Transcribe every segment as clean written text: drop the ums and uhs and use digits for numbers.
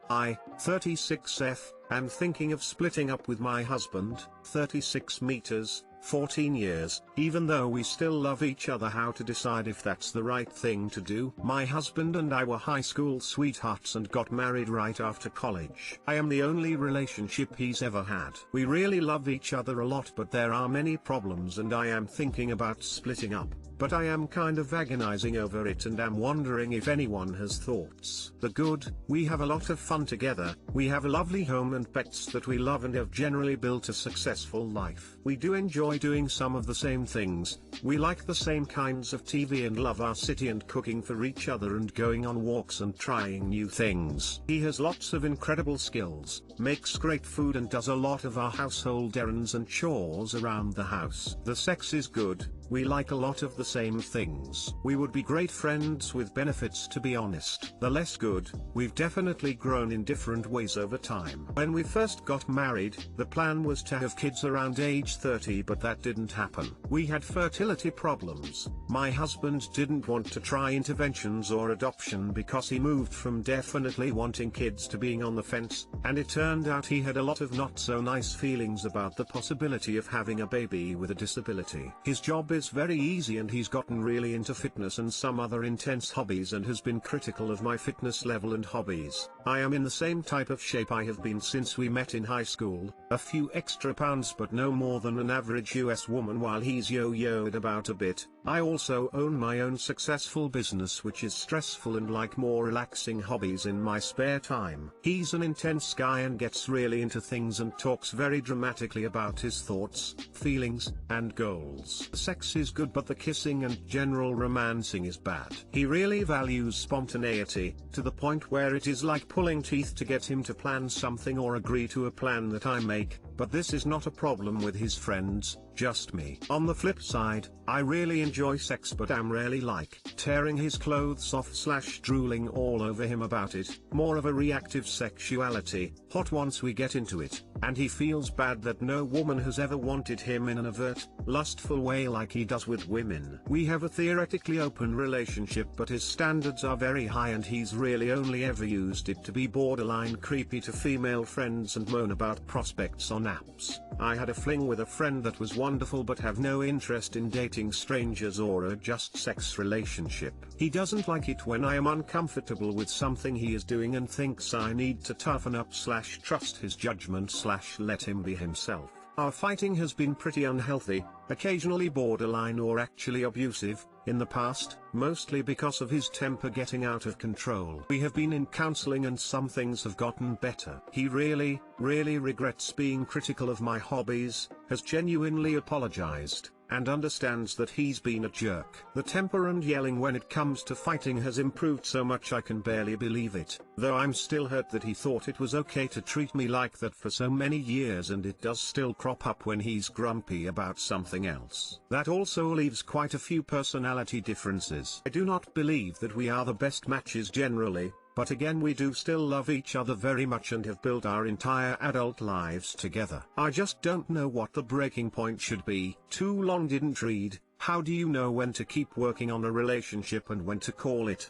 I, 36F, am thinking of splitting up with my husband, 36 meters, 14 years, even though we still love each other. How to decide if that's the right thing to do? My husband and I were high school sweethearts and got married right after college. I am the only relationship he's ever had. We really love each other a lot, but there are many problems and I am thinking about splitting up. But I am kind of agonizing over it and am wondering if anyone has thoughts. The good, we have a lot of fun together, we have a lovely home and pets that we love and have generally built a successful life. We do enjoy doing some of the same things, we like the same kinds of TV and love our city and cooking for each other and going on walks and trying new things. He has lots of incredible skills, makes great food and does a lot of our household errands and chores around the house. The sex is good, we like a lot of the same things. We would be great friends with benefits, to be honest. The less good, we've definitely grown in different ways over time. When we first got married, the plan was to have kids around age 30, but that didn't happen. We had fertility problems. My husband didn't want to try interventions or adoption because he moved from definitely wanting kids to being on the fence, and it turned out he had a lot of not so nice feelings about the possibility of having a baby with a disability. His job is very easy and he's gotten really into fitness and some other intense hobbies and has been critical of my fitness level and hobbies. I am in the same type of shape I have been since we met in high school, a few extra pounds but no more than an average US woman, while he's yo-yoed about a bit. I also own my own successful business which is stressful and like more relaxing hobbies in my spare time. He's an intense guy and gets really into things and talks very dramatically about his thoughts, feelings, and goals. Sex is good but the kissing and general romancing is bad. He really values spontaneity, to the point where it is like pulling teeth to get him to plan something or agree to a plan that I make, but this is not a problem with his friends, just me. On the flip side, I really enjoy sex but am rarely like tearing his clothes off / drooling all over him about it, more of a reactive sexuality, hot once we get into it, and he feels bad that no woman has ever wanted him in an overt, lustful way like he does with women. We have a theoretically open relationship but his standards are very high and he's really only ever used it to be borderline creepy to female friends and moan about prospects on apps. I had a fling with a friend that was wonderful but have no interest in dating strangers or a just sex relationship. He doesn't like it when I am uncomfortable with something he is doing and thinks I need to toughen up / trust his judgment / let him be himself. Our fighting has been pretty unhealthy, occasionally borderline or actually abusive, in the past, mostly because of his temper getting out of control. We have been in counseling and some things have gotten better. He really regrets being critical of my hobbies, has genuinely apologized, and understands that he's been a jerk. The temper and yelling when it comes to fighting has improved so much I can barely believe it, though I'm still hurt that he thought it was okay to treat me like that for so many years, and it does still crop up when he's grumpy about something else. That also leaves quite a few personality differences. I do not believe that we are the best matches generally, but again we do still love each other very much and have built our entire adult lives together. I just don't know what the breaking point should be. Too long didn't read. How do you know when to keep working on a relationship and when to call it?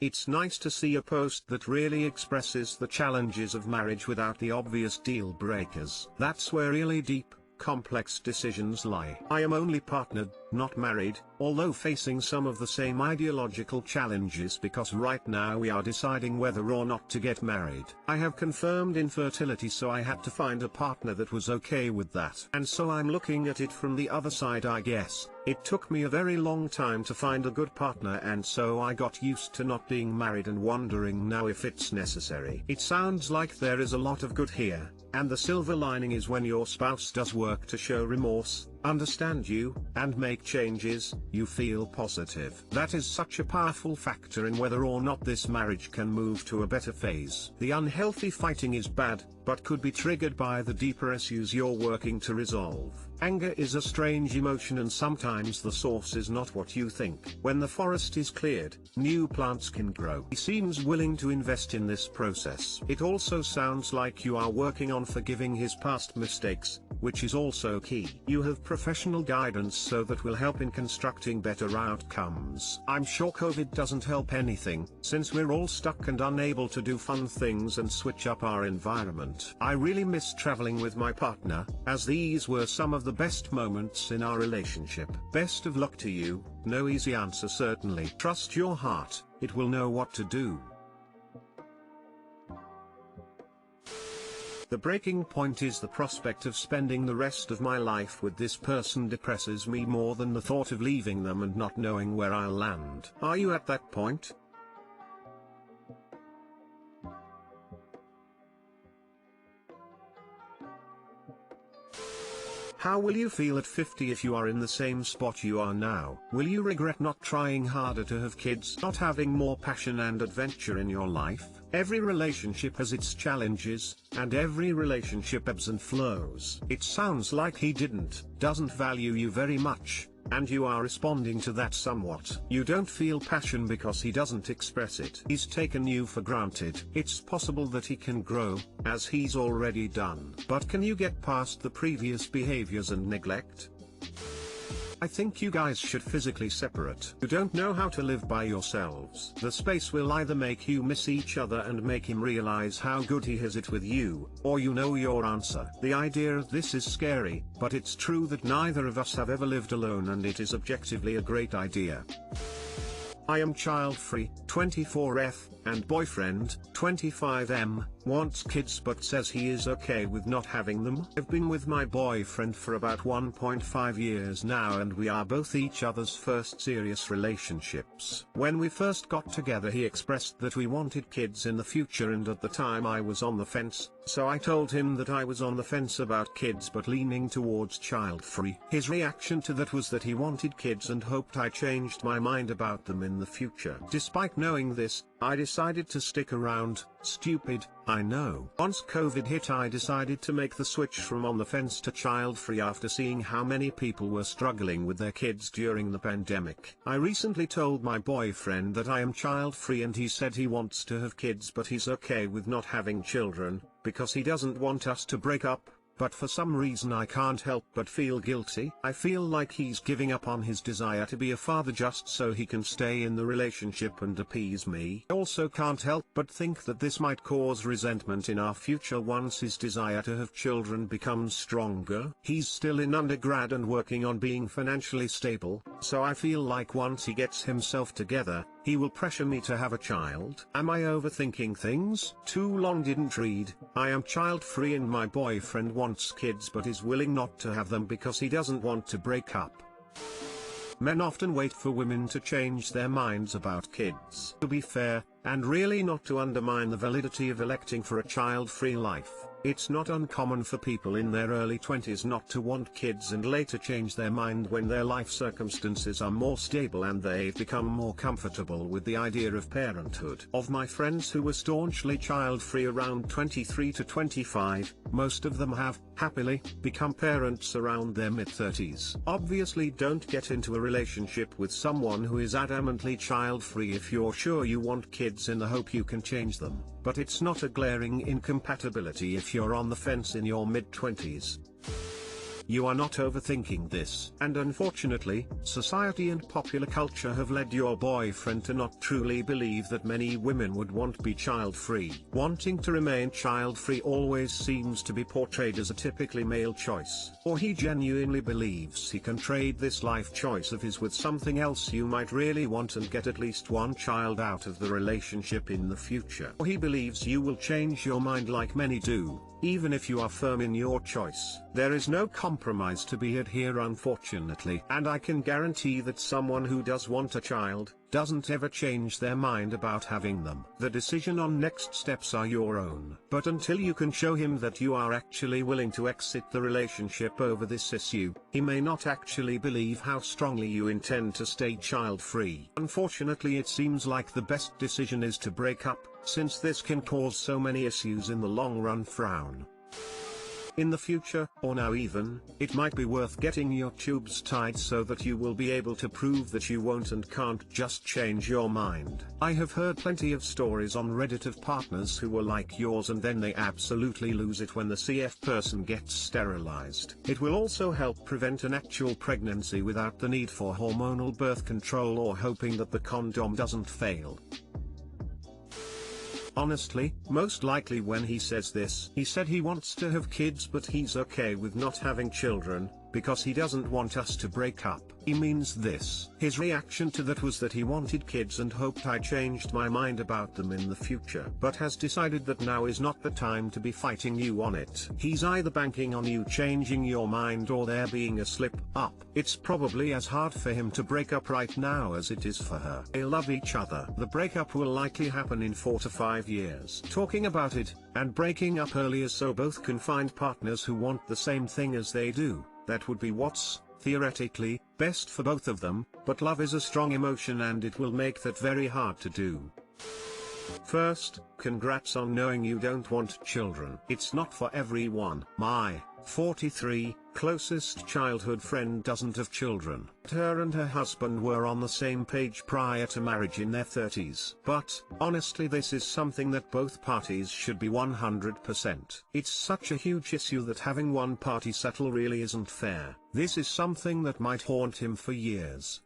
It's nice to see a post that really expresses the challenges of marriage without the obvious deal breakers. That's where really deep, complex decisions lie. I am only partnered, not married, although facing some of the same ideological challenges because right now we are deciding whether or not to get married. I have confirmed infertility, so I had to find a partner that was okay with that. And so I'm looking at it from the other side, I guess. It took me a very long time to find a good partner, and so I got used to not being married and wondering now if it's necessary. It sounds like there is a lot of good here, and the silver lining is when your spouse does work to show remorse, understand you, and make changes, you feel positive. That is such a powerful factor in whether or not this marriage can move to a better phase. The unhealthy fighting is bad, but could be triggered by the deeper issues you're working to resolve. Anger is a strange emotion and sometimes the source is not what you think. When the forest is cleared, new plants can grow. He seems willing to invest in this process. It also sounds like you are working on forgiving his past mistakes, which is also key. You have professional guidance so that will help in constructing better outcomes. I'm sure COVID doesn't help anything, since we're all stuck and unable to do fun things and switch up our environment. I really miss traveling with my partner, as these were some of the best moments in our relationship. Best of luck to you. No easy answer certainly. Trust your heart, it will know what to do. The breaking point is the prospect of spending the rest of my life with this person depresses me more than the thought of leaving them and not knowing where I'll land. Are you at that point? How will you feel at 50 if you are in the same spot you are now? Will you regret not trying harder to have kids, not having more passion and adventure in your life? Every relationship has its challenges, and every relationship ebbs and flows. It sounds like he doesn't value you very much, and you are responding to that somewhat. You don't feel passion because he doesn't express it. He's taken you for granted. It's possible that he can grow, as he's already done. But can you get past the previous behaviors and neglect? I think you guys should physically separate. You don't know how to live by yourselves. The space will either make you miss each other and make him realize how good he has it with you, or you know your answer. The idea of this is scary, but it's true that neither of us have ever lived alone, and it is objectively a great idea. I am child-free, 24F, and boyfriend, 25M, wants kids but says he is okay with not having them. I've been with my boyfriend for about 1.5 years now, and we are both each other's first serious relationships. When we first got together he expressed that we wanted kids in the future, and at the time I was on the fence, so I told him that I was on the fence about kids but leaning towards child-free. His reaction to that was that he wanted kids and hoped I changed my mind about them in the future. Despite knowing this, I decided to stick around. Stupid, I know. Once COVID hit I decided to make the switch from on the fence to child-free after seeing how many people were struggling with their kids during the pandemic. I recently told my boyfriend that I am child-free, and he said he wants to have kids but he's okay with not having children, because he doesn't want us to break up. But for some reason I can't help but feel guilty. I feel like he's giving up on his desire to be a father just so he can stay in the relationship and appease me. I also can't help but think that this might cause resentment in our future once his desire to have children becomes stronger. He's still in undergrad and working on being financially stable, so I feel like once he gets himself together, he will pressure me to have a child. Am I overthinking things? Too long didn't read. I am child-free and my boyfriend wants kids but is willing not to have them because he doesn't want to break up. Men often wait for women to change their minds about kids. To be fair, and really not to undermine the validity of electing for a child-free life, it's not uncommon for people in their early 20s not to want kids and later change their mind when their life circumstances are more stable and they've become more comfortable with the idea of parenthood. Of my friends who were staunchly child-free around 23 to 25, most of them have, happily, become parents around their mid-30s. Obviously don't get into a relationship with someone who is adamantly child-free if you're sure you want kids in the hope you can change them, but it's not a glaring incompatibility if you're on the fence in your mid-20s. You are not overthinking this. And unfortunately, society and popular culture have led your boyfriend to not truly believe that many women would want to be child-free. Wanting to remain child-free always seems to be portrayed as a typically male choice. Or he genuinely believes he can trade this life choice of his with something else you might really want and get at least one child out of the relationship in the future. Or he believes you will change your mind like many do, even if you are firm in your choice. There is no compromise to be had here, unfortunately, and I can guarantee that someone who does want a child doesn't ever change their mind about having them. The decision on next steps are your own. But until you can show him that you are actually willing to exit the relationship over this issue, he may not actually believe how strongly you intend to stay child-free. Unfortunately, it seems like the best decision is to break up, since this can cause so many issues in the long run. in the future, or now even, it might be worth getting your tubes tied so that you will be able to prove that you won't and can't just change your mind. I have heard plenty of stories on Reddit of partners who were like yours and then they absolutely lose it when the CF person gets sterilized. It will also help prevent an actual pregnancy without the need for hormonal birth control or hoping that the condom doesn't fail. Honestly, most likely when he says this, he said he wants to have kids but he's okay with not having children, because he doesn't want us to break up. He means this. His reaction to that was that he wanted kids and hoped I changed my mind about them in the future, but has decided that now is not the time to be fighting you on it. He's either banking on you changing your mind or there being a slip up. It's probably as hard for him to break up right now as it is for her. They love each other. The breakup will likely happen in 4 to 5 years. Talking about it, and breaking up earlier so both can find partners who want the same thing as they do. That would be what's, theoretically, best for both of them, but love is a strong emotion and it will make that very hard to do. First, congrats on knowing you don't want children. It's not for everyone. My 43 closest childhood friend doesn't have children. Her and her husband were on the same page prior to marriage in their 30s. But, honestly, this is something that both parties should be 100%. It's such a huge issue that having one party settle really isn't fair. This is something that might haunt him for years.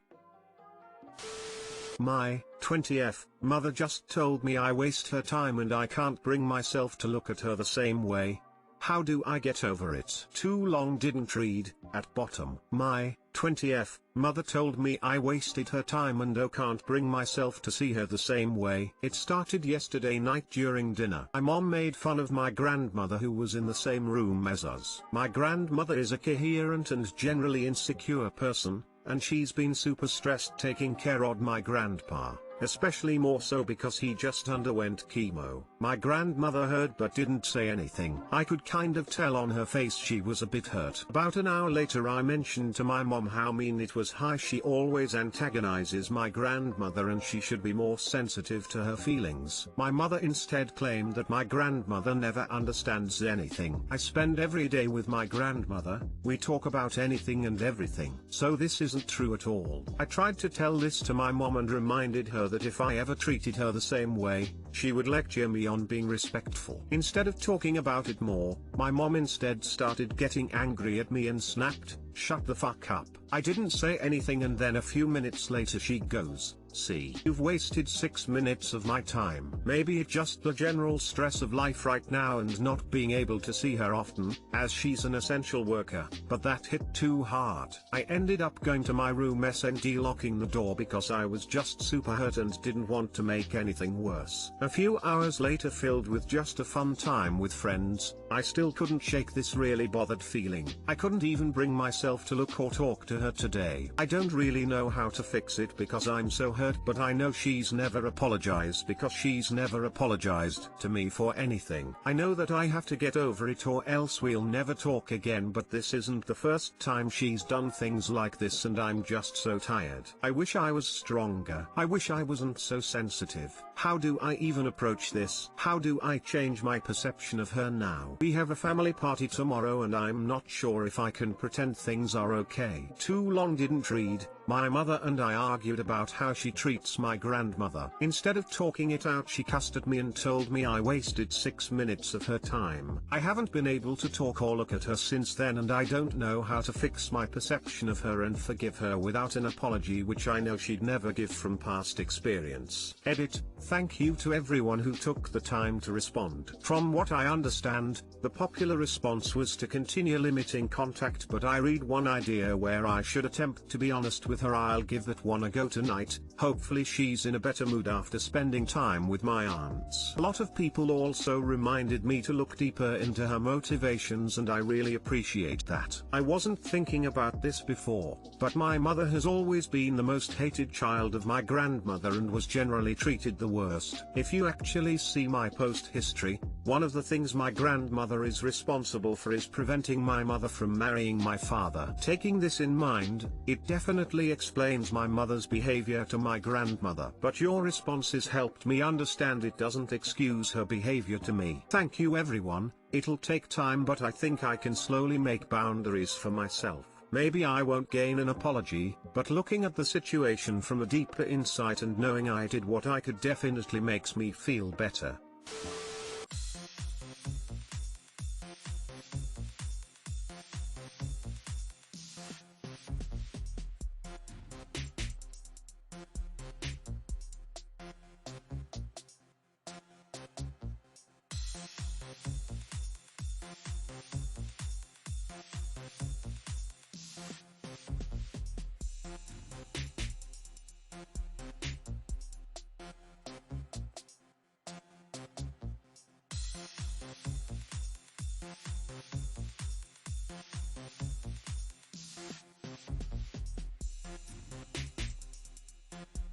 My 20th mother just told me I waste her time and I can't bring myself to look at her the same way. How do I get over it? Too long didn't read. At bottom. My 20th mother told me I wasted her time and oh can't bring myself to see her the same way. It started yesterday night during dinner. My mom made fun of my grandmother who was in the same room as us. My grandmother is a coherent and generally insecure person, and she's been super stressed taking care of my grandpa. Especially more so because he just underwent chemo. My grandmother heard but didn't say anything. I could kind of tell on her face she was a bit hurt. About an hour later I mentioned to my mom how mean it was, how she always antagonizes my grandmother and she should be more sensitive to her feelings. My mother instead claimed that my grandmother never understands anything. I spend every day with my grandmother, we talk about anything and everything. So this isn't true at all. I tried to tell this to my mom and reminded her that if I ever treated her the same way, she would lecture me on being respectful. Instead of talking about it more, my mom instead started getting angry at me and snapped, "Shut the fuck up." I didn't say anything and then a few minutes later she goes, "See, you've wasted 6 minutes of my time." Maybe it's just the general stress of life right now and not being able to see her often, as she's an essential worker, but that hit too hard. I ended up going to my room and locking the door because I was just super hurt and didn't want to make anything worse. A few hours later, filled with just a fun time with friends, I still couldn't shake this really bothered feeling. I couldn't even bring myself to look or talk to her today. I don't really know how to fix it because I'm so hurt, but I know she's never apologized because she's never apologized to me for anything. I know that I have to get over it or else we'll never talk again, but this isn't the first time she's done things like this and I'm just so tired. I wish I was stronger. I wish I wasn't so sensitive. How do I even approach this? How do I change my perception of her now? We have a family party tomorrow and I'm not sure if I can pretend things are okay. Too long didn't read. My mother and I argued about how she treats my grandmother. Instead of talking it out, she cussed at me and told me I wasted 6 minutes of her time. I haven't been able to talk or look at her since then and I don't know how to fix my perception of her and forgive her without an apology, which I know she'd never give from past experience. Edit. Thank you to everyone who took the time to respond. From what I understand, the popular response was to continue limiting contact, but I read one idea where I should attempt to be honest with her. I'll give that one a go tonight. Hopefully she's in a better mood after spending time with my aunts. A lot of people also reminded me to look deeper into her motivations and I really appreciate that. I wasn't thinking about this before, but my mother has always been the most hated child of my grandmother and was generally treated the worst. If you actually see my post history, One of the things my grandmother is responsible for is preventing my mother from marrying my father. Taking this in mind, it definitely explains my mother's behavior to my grandmother. But your responses helped me understand it doesn't excuse her behavior to me. Thank you everyone. It'll take time, but I think I can slowly make boundaries for myself. Maybe I won't gain an apology, but looking at the situation from a deeper insight and knowing I did what I could definitely makes me feel better.